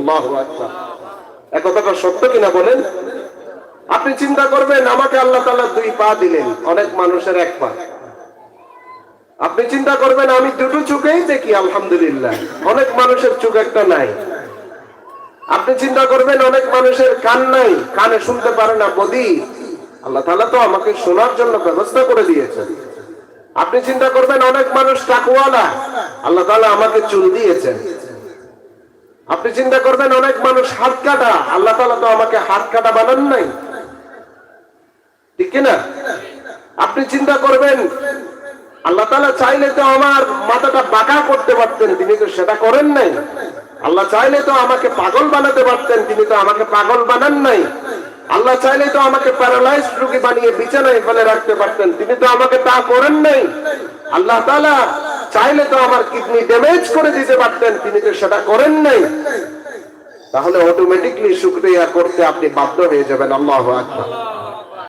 আল্লাহু আকবার। এই কথাটা সত্য কিনা বলেন? আপনি চিন্তা করবেন, আমাকে আল্লাহ তাআলা 2 পা দিলেন, অনেক মানুষের 1 পা। আপনি চিন্তা করবেন, আমি দুটো চোখেই দেখি আলহামদুলিল্লাহ, অনেক মানুষের চোখ একটা নাই। আপনি চিন্তা করবেন, অনেক মানুষের কান নাই, কানে শুনতে পারে না, বধির। আল্লাহ তাআলা তো আমাকে শোনার জন্য ব্যবস্থা করে দিয়েছেন। আপনি চিন্তা করবেন, অনেক মানুষ তাকওয়ালা, আল্লাহ তাআলা আমাকে চুল দিয়েছেন। আপনি চিন্তা করবেন, অনেক মানুষ হাত কাটা, আল্লাহ তাআলা তো আমাকে হাত কাটা বানান নাই, ঠিক কিনা? আপনি চিন্তা করবেন, আল্লাহ তাআলা চাইলে তো আমার মাথাটা বাঁকা করতে পারতেন, তিনি তো সেটা করেন নাই। আল্লাহ চাইলে তো আমাকে পাগল বানাতে পারতেন, তিনি তো আমাকে পাগল বানান নাই। আল্লাহ চাইলে তো আমাকে প্যারালাইজড রোগী বানিয়ে বিছানায় ফেলে রাখতে পারতেন, তিনি তো আমাকে তা করেন নাই। আল্লাহ তাআলা চাইলে তো আমার কিডনি ড্যামেজ করে দিতে পারতেন, তিনি তো সেটা করেন নাই। তাহলে অটোমেটিকলি শুকরিয়া করতে আপনি বাধ্য হয়ে যাবেন। আল্লাহু আকবার।